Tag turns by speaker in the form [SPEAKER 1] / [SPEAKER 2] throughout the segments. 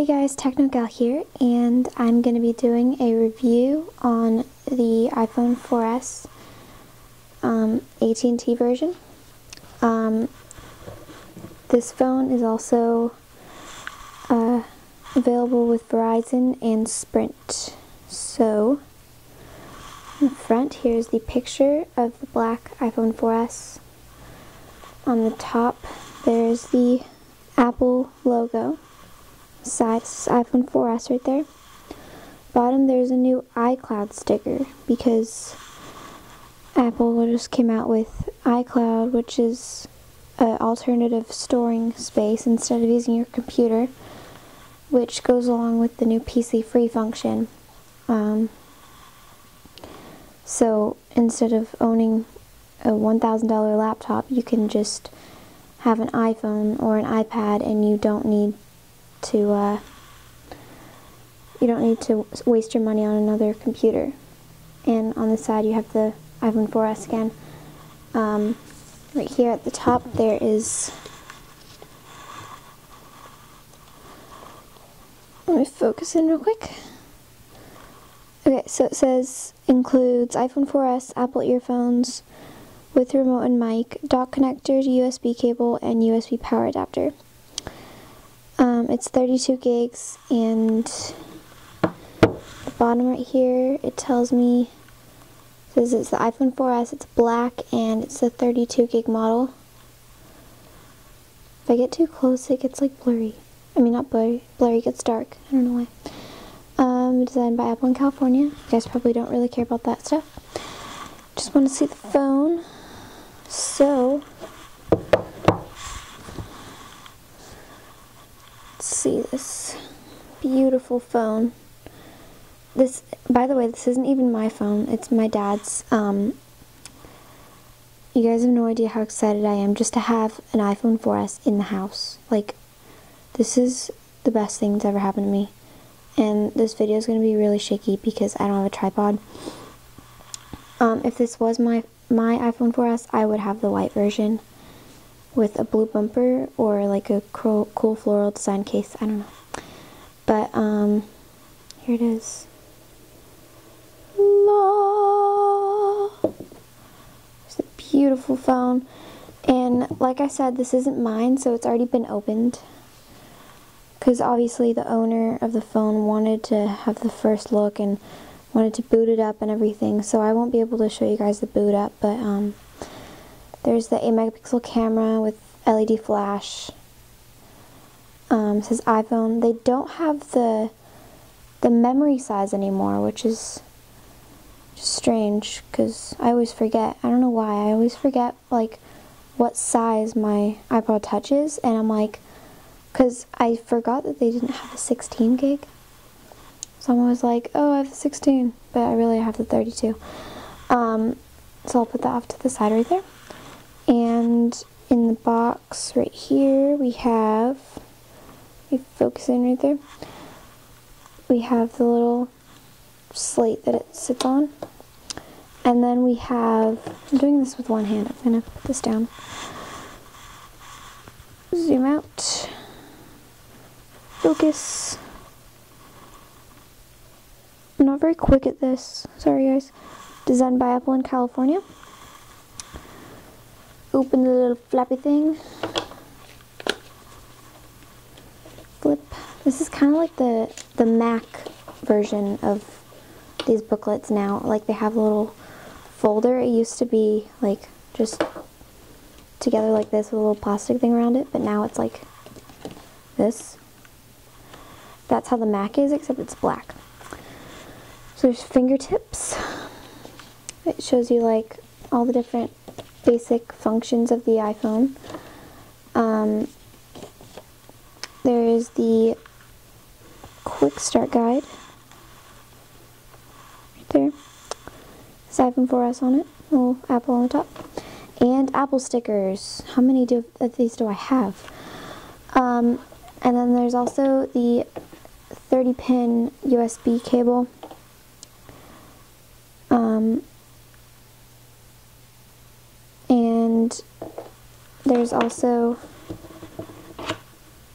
[SPEAKER 1] Hey guys, TechnoGal here, and I'm going to be doing a review on the iPhone 4S AT&T version. This phone is also available with Verizon and Sprint. So, in the front, here's the picture of the black iPhone 4S. On the top, there's the Apple logo. Side is iPhone 4S right there. Bottom, there's a new iCloud sticker because Apple just came out with iCloud, which is an alternative storing space instead of using your computer, which goes along with the new PC free function. So instead of owning a $1,000 laptop, you can just have an iPhone or an iPad, and you don't need to waste your money on another computer. And on the side you have the iPhone 4S again. Right here at the top there is, let me focus in real quick. Okay, so it says includes iPhone 4S, Apple earphones with remote and mic, dock connectors, USB cable, and USB power adapter. It's 32 gigs, and the bottom right here, it tells me, says it's the iPhone 4S, it's black, and it's a 32 gig model. If I get too close, it gets like blurry. I mean, not blurry, it gets dark. I don't know why. Designed by Apple in California. You guys probably don't really care about that stuff. Just want to see the phone. So, see this beautiful phone. This, by the way, this isn't even my phone, it's my dad's. You guys have no idea how excited I am just to have an iPhone 4S in the house. Like, this is the best thing that's ever happened to me. And this video is going to be really shaky because I don't have a tripod. If this was my iPhone 4S, I would have the white version with a blue bumper or like a cool floral design case. I don't know. But here it is. It's a beautiful phone. And like I said, this isn't mine, so it's already been opened. Because obviously the owner of the phone wanted to have the first look and wanted to boot it up and everything. So I won't be able to show you guys the boot up, but there's the 8-megapixel camera with LED flash. It says iPhone. They don't have the memory size anymore, which is just strange because I always forget. I don't know why. I always forget like what size my iPod Touch is, and I'm like, because I forgot that they didn't have the 16 gig. So I'm always like, oh, I have the 16, but I really have the 32. So I'll put that off to the side right there. And in the box right here, we have, focus in right there, we have the little slate that it sits on. And then we have, I'm doing this with one hand, I'm going to put this down. Zoom out. Focus. I'm not very quick at this. Sorry guys. Designed by Apple in California. Open the little flappy thing. Flip. This is kind of like the Mac version of these booklets now. Like they have a little folder. It used to be like just together like this with a little plastic thing around it, but now it's like this. That's how the Mac is, except it's black. So there's fingertips. It shows you like all the different basic functions of the iPhone. There is the quick start guide right there. It's iPhone 4S on it, little Apple on the top, and Apple stickers. How many of these do I have? And then there's also the 30-pin USB cable. And there's also,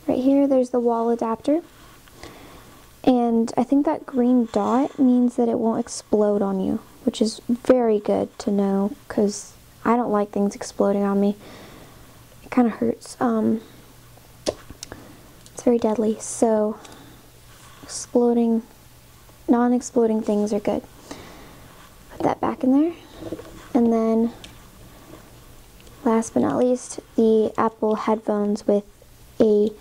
[SPEAKER 1] right here, there's the wall adapter. And I think that green dot means that it won't explode on you, which is very good to know because I don't like things exploding on me. It kind of hurts. It's very deadly, so non-exploding things are good. Put that back in there. And then, last but not least, the Apple headphones with the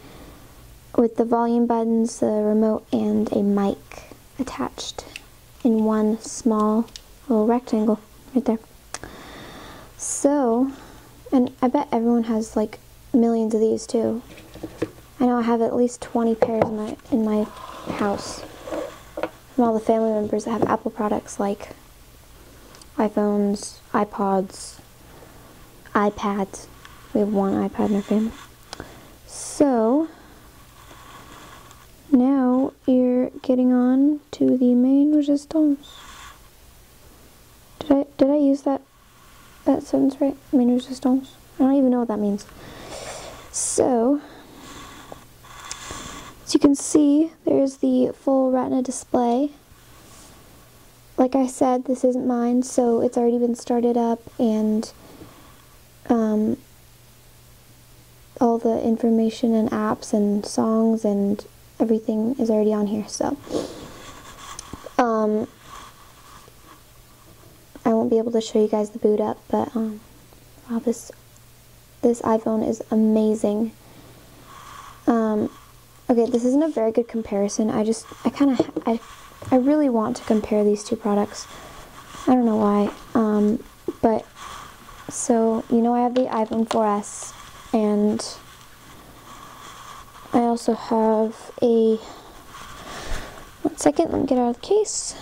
[SPEAKER 1] volume buttons, the remote, and a mic attached in one small little rectangle right there. So, and I bet everyone has like millions of these too. I know I have at least 20 pairs in my house from all the family members that have Apple products like iPhones, iPods, iPads. We have one iPad in our family. So now you're getting on to the main resistance. Did I use that sentence right? Main resistance? I don't even know what that means. So, as you can see, there's the full Retina display. Like I said, this isn't mine, so it's already been started up, and all the information and apps and songs and everything is already on here. So, I won't be able to show you guys the boot up, but wow, this iPhone is amazing. Okay, this isn't a very good comparison. I really want to compare these two products. I don't know why. But so I have the iPhone 4S, and I also have a. 1 second, let me get out of the case.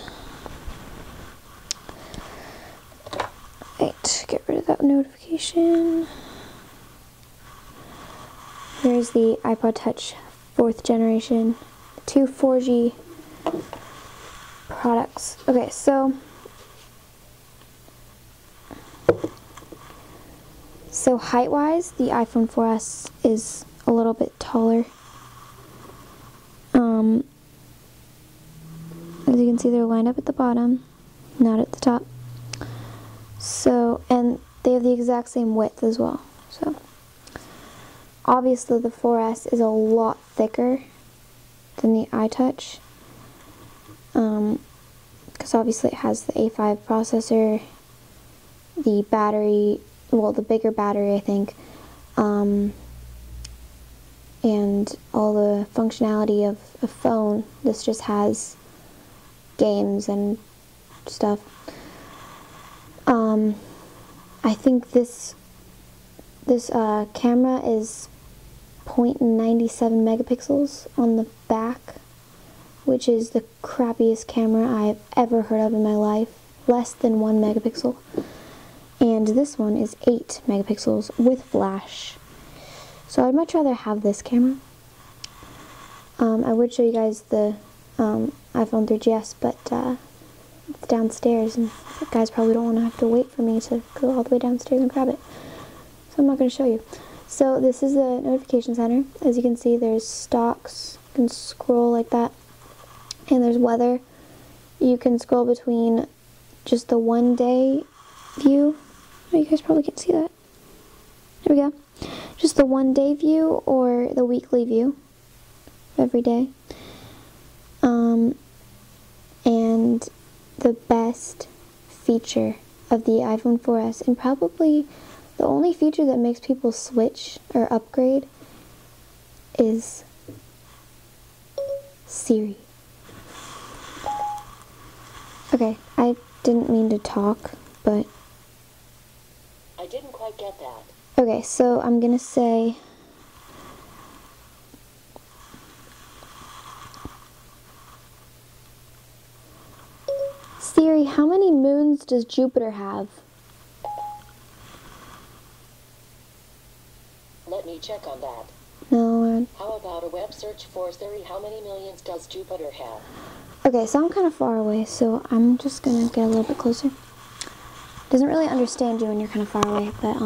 [SPEAKER 1] Right, get rid of that notification. Here's the iPod Touch 4th generation, 2 4G products. Okay, so height-wise, the iPhone 4S is a little bit taller. As you can see, they're lined up at the bottom, not at the top. So, and they have the exact same width as well. So, obviously the 4S is a lot thicker than the iTouch, because obviously it has the A5 processor, the battery, well, the bigger battery, I think, and all the functionality of a phone. This just has games and stuff. I think this camera is 0.97 megapixels on the back, which is the crappiest camera I've ever heard of in my life. Less than 1 megapixel. And this one is 8 megapixels with flash. So I'd much rather have this camera. I would show you guys the iPhone 3GS, but it's downstairs, and you guys probably don't want to have to wait for me to go all the way downstairs and grab it. So I'm not going to show you. So this is the notification center. As you can see, there's stocks. You can scroll like that. And there's weather. You can scroll between just the 1-day view. Oh, you guys probably can't see that. There we go. Just the 1-day view or the weekly view every day. And the best feature of the iPhone 4S, and probably the only feature that makes people switch or upgrade, is Siri. Okay, I didn't mean to talk, but
[SPEAKER 2] I didn't quite get that.
[SPEAKER 1] Okay, so I'm gonna say Siri, how many moons does Jupiter have?
[SPEAKER 2] Let me check on that.
[SPEAKER 1] No.
[SPEAKER 2] How about a web search for Siri? How many millions does Jupiter have?
[SPEAKER 1] Okay, so I'm kind of far away, so I'm just gonna get a little bit closer. Doesn't really understand you when you're kind of far away, but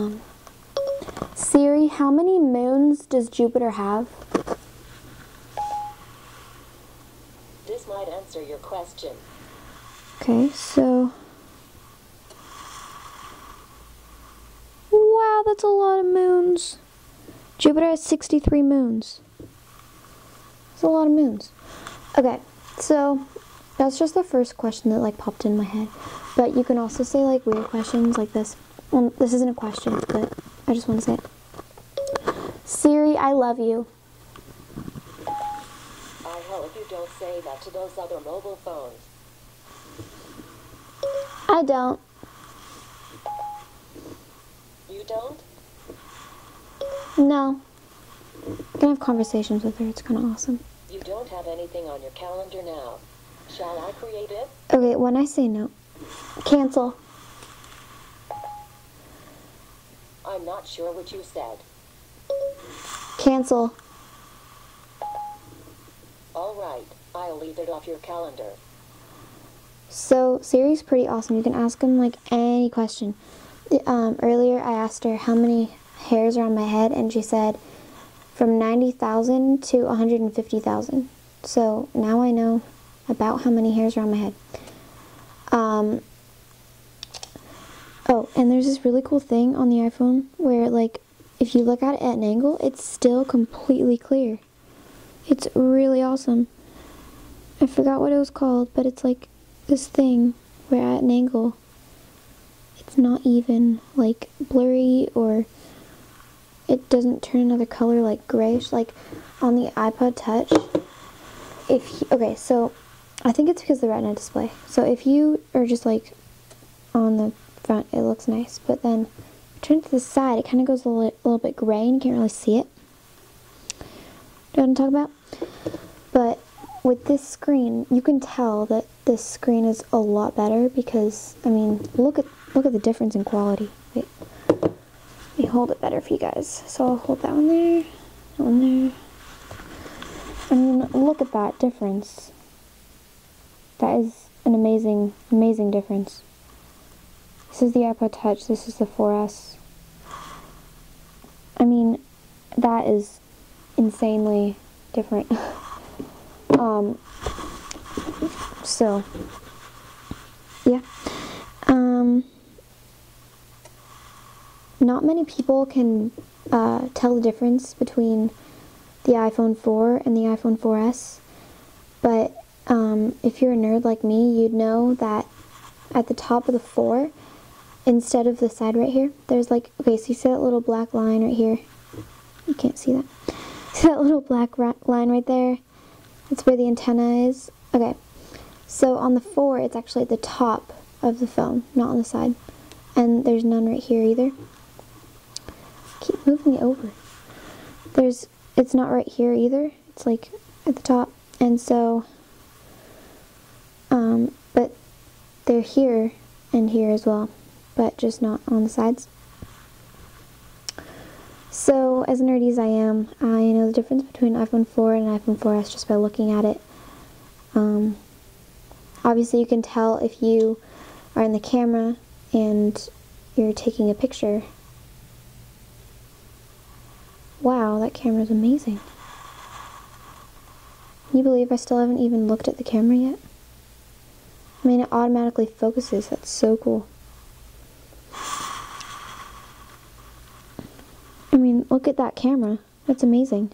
[SPEAKER 1] Siri, how many moons does Jupiter have?
[SPEAKER 2] This might answer your question.
[SPEAKER 1] Okay, so... Wow, that's a lot of moons. Jupiter has 63 moons. That's a lot of moons. Okay, so that's just the first question that like popped in my head. But you can also say like weird questions like this. Well, this isn't a question, but I just want to say it. Siri, I love you.
[SPEAKER 2] I hope you don't say that to those other mobile phones.
[SPEAKER 1] I don't.
[SPEAKER 2] You don't?
[SPEAKER 1] No. I can have conversations with her. It's kind of awesome.
[SPEAKER 2] You don't have anything on your calendar now. Shall I create it?
[SPEAKER 1] Okay, when I say no, cancel.
[SPEAKER 2] I'm not sure what you said.
[SPEAKER 1] Cancel.
[SPEAKER 2] All right, I'll leave it off your calendar.
[SPEAKER 1] So Siri's pretty awesome. You can ask him like any question. Earlier I asked her how many hairs are on my head, and she said from 90,000 to 150,000. So now I know about how many hairs are on my head. Oh, and there's this really cool thing on the iPhone where like if you look at it at an angle, it's still completely clear. It's really awesome. I forgot what it was called, but it's like this thing where at an angle it's not even like blurry, or it doesn't turn another color like grayish like on the iPod Touch. Okay, so I think it's because of the Retina display. So if you are just like on the front, it looks nice, but then turn it to the side, it kind of goes a little bit gray and you can't really see it. Do you know what I'm talking about? But with this screen, you can tell that this screen is a lot better because, I mean, look at the difference in quality. Wait, let me hold it better for you guys. So I'll hold that one there, that one there. I mean, look at that difference. That is an amazing, amazing difference. This is the iPod Touch, this is the 4S. I mean, that is insanely different. So, yeah. Not many people can tell the difference between the iPhone 4 and the iPhone 4S, but if you're a nerd like me, you'd know that at the top of the 4, instead of the side right here, there's like, okay, so you see that little black line right here? You can't see that. See that little black line right there? That's where the antenna is. Okay, so on the 4, it's actually at the top of the phone, not on the side. And there's none right here either. Keep moving it over. It's not right here either. It's like at the top. And so, but they're here and here as well, but just not on the sides. So, as nerdy as I am, I know the difference between iPhone 4 and iPhone 4S just by looking at it. Obviously, you can tell if you are in the camera and you're taking a picture. Wow, that camera is amazing. Can you believe I still haven't even looked at the camera yet? I mean, it automatically focuses. That's so cool. I mean, look at that camera. That's amazing.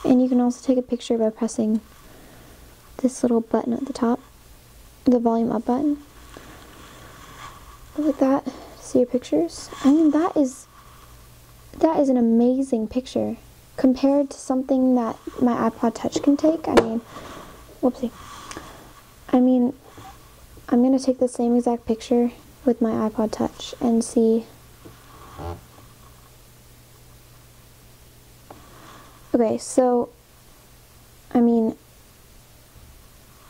[SPEAKER 1] And you can also take a picture by pressing this little button at the top, the volume up button. Look at that. See your pictures. I mean, that is an amazing picture compared to something that my iPod Touch can take. I mean, whoopsie. I mean, I'm gonna take the same exact picture with my iPod Touch and see. Okay, so, I mean,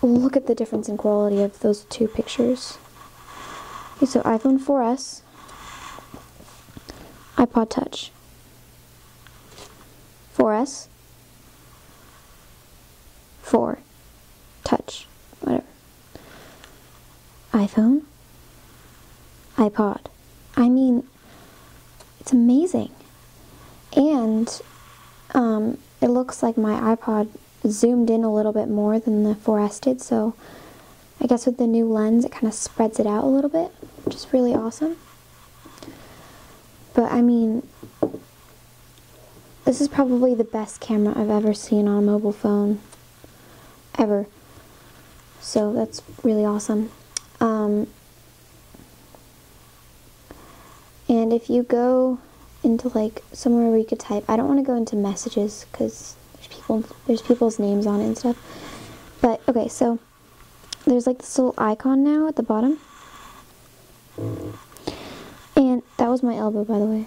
[SPEAKER 1] look at the difference in quality of those two pictures. Okay, so iPhone 4S, iPod Touch, 4S, 4, Touch, whatever, iPhone, iPod. I mean, it's amazing. And it looks like my iPod zoomed in a little bit more than the 4S did, so I guess with the new lens it kind of spreads it out a little bit, which is really awesome. But I mean, this is probably the best camera I've ever seen on a mobile phone, ever. So that's really awesome. And if you go into like somewhere where you could type, I don't want to go into messages because there's people's names on it and stuff. But okay, so there's like this little icon now at the bottom. And that was my elbow, by the way.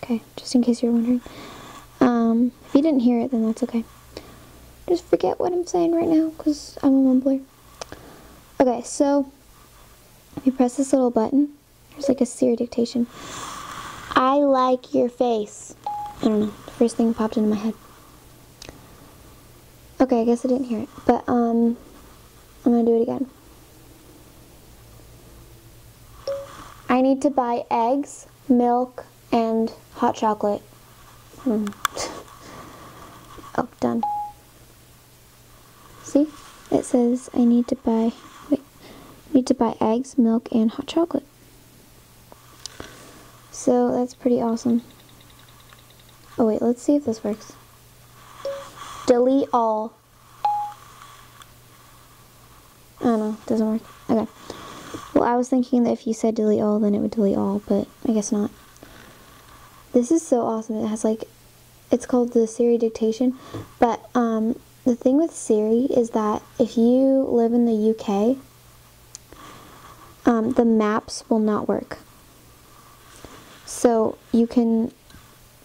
[SPEAKER 1] Okay, just in case you're wondering. If you didn't hear it, then that's okay. Just forget what I'm saying right now because I'm a mumbler. Okay, so if you press this little button, there's like a Siri dictation. I like your face. I don't know. The first thing popped into my head. Okay, I guess I didn't hear it. But, I'm gonna do it again. I need to buy eggs, milk, and hot chocolate. Oh, done. See? It says I need to buy eggs, milk, and hot chocolate. So that's pretty awesome. Oh wait, let's see if this works. Delete all. I don't know, it doesn't work. Okay. Well, I was thinking that if you said delete all, then it would delete all, but I guess not. This is so awesome. It has like, it's called the Siri dictation, but the thing with Siri is that if you live in the UK, the maps will not work. So you can,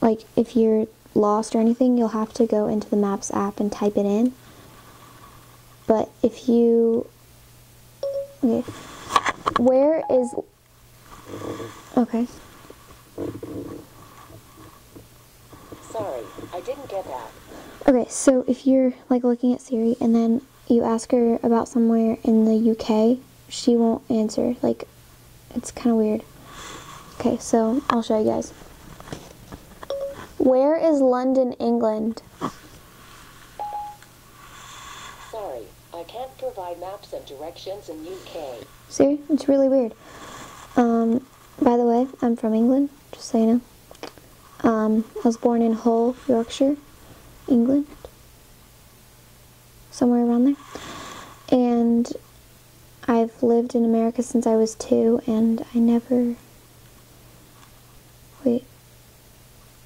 [SPEAKER 1] like, if you're lost or anything, you'll have to go into the Maps app and type it in. But if you, okay, where is, okay.
[SPEAKER 2] Sorry, I didn't get that.
[SPEAKER 1] Okay, so if you're, like, looking at Siri and then you ask her about somewhere in the UK, she won't answer. Like, it's kind of weird. Okay, so I'll show you guys. Where is London, England?
[SPEAKER 2] Sorry, I can't provide maps and directions in UK.
[SPEAKER 1] See? It's really weird. By the way, I'm from England, just so you know. I was born in Hull, Yorkshire, England. Somewhere around there. And I've lived in America since I was 2, and I never... Wait.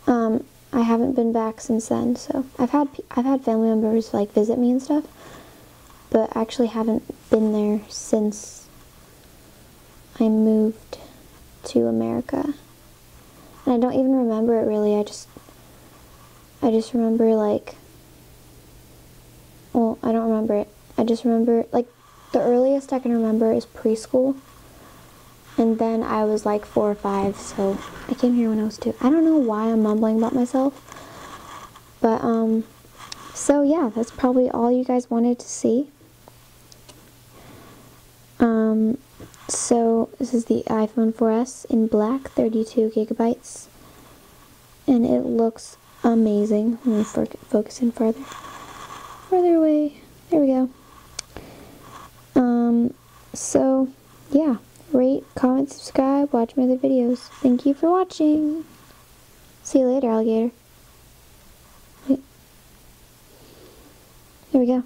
[SPEAKER 1] I haven't been back since then, so I've had family members like visit me and stuff, but I actually haven't been there since I moved to America. And I don't even remember it really. I just remember like, well, I don't remember it. I just remember like the earliest I can remember is preschool. And then I was like 4 or 5, so I came here when I was 2. I don't know why I'm mumbling about myself. But, so yeah, that's probably all you guys wanted to see. So this is the iPhone 4S in black, 32 gigabytes. And it looks amazing. Let me focus in further away. There we go. So, yeah. Rate, comment, subscribe, watch my other videos. Thank you for watching. See you later, alligator. Wait. There we go.